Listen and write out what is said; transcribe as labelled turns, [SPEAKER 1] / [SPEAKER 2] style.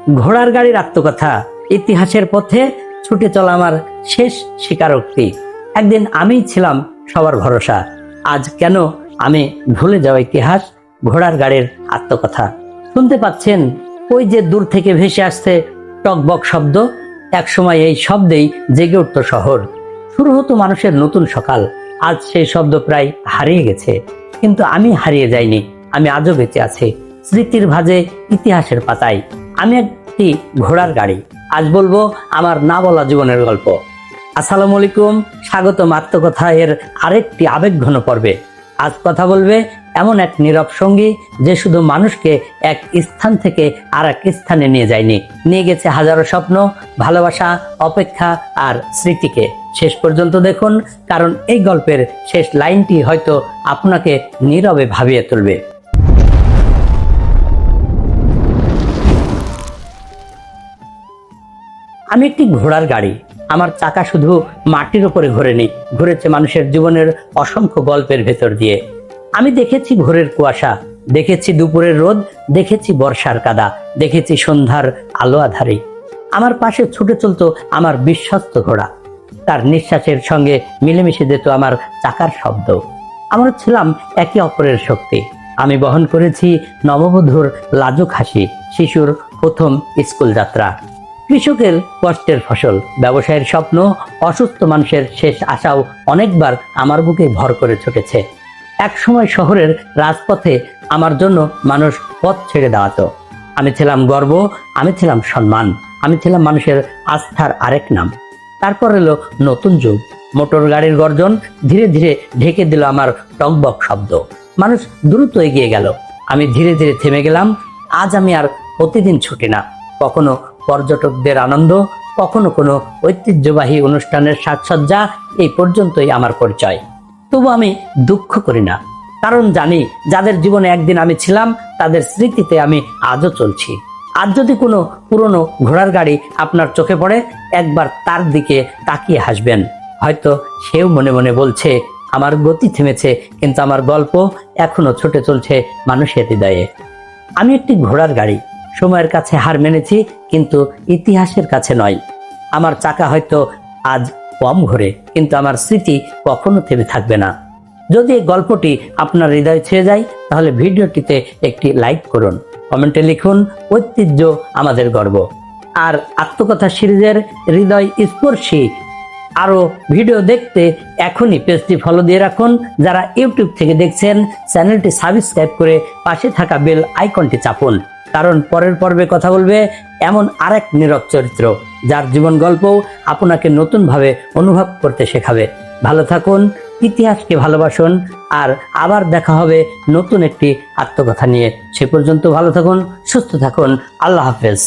[SPEAKER 1] ঘোড়ার গাড়ির আত্মকথা। ইতিহাসের পথে ছুটে চলা আমার শেষ স্বীকারোক্তি। একদিন আমি ছিলাম সবার ভরসা, আজ কেন আমি ভুলে যাওয়া ইতিহাস। ঘোড়ার গাড়ির আত্মকথা। শুনতে পাচ্ছেন ওই যে দূর থেকে ভেসে আসছে টকবক শব্দ। এক সময় এই শব্দেই জেগে উঠত শহর, শুরু হতো মানুষের নতুন সকাল। আজ সেই শব্দ প্রায় হারিয়ে গেছে, কিন্তু আমি হারিয়ে যাইনি। আমি আজও বেঁচে আছি স্মৃতির ভাঁজে, ইতিহাসের পাতায়। আমি একটি ঘোড়ার গাড়ি। আজ বলবো আমার না বলা জীবনের গল্প। আসসালামু আলাইকুম, স্বাগতম আত্মকথা এর আরেকটি আবেগঘন পর্বে। আজ কথা বলবে এমন এক নীরব সঙ্গী যে শুধু মানুষকে এক স্থান থেকে আর এক স্থানে নিয়ে যায়নি, নিয়ে গেছে হাজারো স্বপ্ন, ভালোবাসা, অপেক্ষা আর স্মৃতিকে। শেষ পর্যন্ত দেখুন, কারণ এই গল্পের শেষ লাইনটি হয়তো আপনাকে নীরবে ভাবিয়ে তুলবে। আমি একটি ঘোড়ার গাড়ি। আমার চাকা শুধু মাটির উপরে ঘোরেনি, ঘুরেছে মানুষের জীবনের অসংখ্য গল্পের ভেতর দিয়ে। আমি দেখেছি ভোরের কুয়াশা, দেখেছি দুপুরের রোদ, দেখেছি বর্ষার কাদা, দেখেছি সন্ধ্যার আলো আধারে। আমার পাশে ছুটে চলতো আমার বিশ্বস্ত ঘোড়া, তার নিঃশ্বাসের সঙ্গে মিলেমিশে যেত আমার চাকার শব্দ। আমরা ছিলাম একে অপরের শক্তি। আমি বহন করেছি নববধূর লাজুক হাসি, শিশুর প্রথম স্কুল যাত্রা, কৃষকের কষ্টের ফসল, ব্যবসায়ের স্বপ্ন, অসুস্থ মানুষের শেষ আশাও অনেকবার আমার বুকে ভর করে ছুটেছে। এক সময় শহরের রাজপথে আমার জন্য মানুষ পথ ছেড়ে দাঁড়াতো। আমি ছিলাম গর্ব, আমি ছিলাম সম্মান, আমি ছিলাম মানুষের আস্থার আরেক নাম। তারপর এলো নতুন যুগ। মোটর গাড়ির গর্জন ধীরে ধীরে ঢেকে দিল আমার টকবক শব্দ। মানুষ দ্রুত এগিয়ে গেল, আমি ধীরে ধীরে থেমে গেলাম। আজ আমি আর প্রতিদিন ছুটি না, কখনো পর্যটকদের আনন্দ, কখনো কোনো ঐতিহ্যবাহী অনুষ্ঠানের সাজসজ্জা। এই পর্যন্তই আমার পরিচয়। তবু আমি দুঃখ করি না, কারণ জানি যাদের জীবনে একদিন আমি ছিলাম তাদের স্মৃতিতে আমি আজও চলছি। আজ যদি কোনো পুরনো ঘোড়ার গাড়ি আপনার চোখে পড়ে, একবার তার দিকে তাকিয়ে হাসবেন। হয়তো সেও মনে মনে বলছে, আমার গতি থেমেছে, কিন্তু আমার গল্প এখনো ছুটে চলছে মানুষের হৃদয়ে। আমি একটি ঘোড়ার গাড়ি, সময়ের কাছে হার মেনেছি, কিন্তু ইতিহাসের কাছে নয়। আমার চাকা হয়তো আজ কম ঘোরে, কিন্তু আমার স্মৃতি কখনো থেমে থাকবে না। যদি এই গল্পটি আপনার হৃদয় ছুঁয়ে যায়, তাহলে ভিডিওটিতে একটি লাইক করুন, কমেন্টে লিখুন ঐতিহ্য আমাদের গর্ব। আর আত্মকথা সিরিজের হৃদয় স্পর্শী আরো ভিডিও দেখতে এখনই পেজটি ফলো দিয়ে রাখুন। যারা ইউটিউব থেকে দেখছেন, চ্যানেলটি সাবস্ক্রাইব করে পাশে থাকা বেল আইকনটি চাপুন, কারণ পরের পর্বে কথা বলবে এমন আরেক নীরব চরিত্র, যার জীবন গল্প আপনাকে নতুনভাবে অনুভব করতে শেখাবে। ভালো থাকুন, ইতিহাসকে ভালোবাসুন, আর আবার দেখা হবে নতুন একটি আত্মকথা নিয়ে। সে পর্যন্ত ভালো থাকুন, সুস্থ থাকুন। আল্লাহ হাফেজ।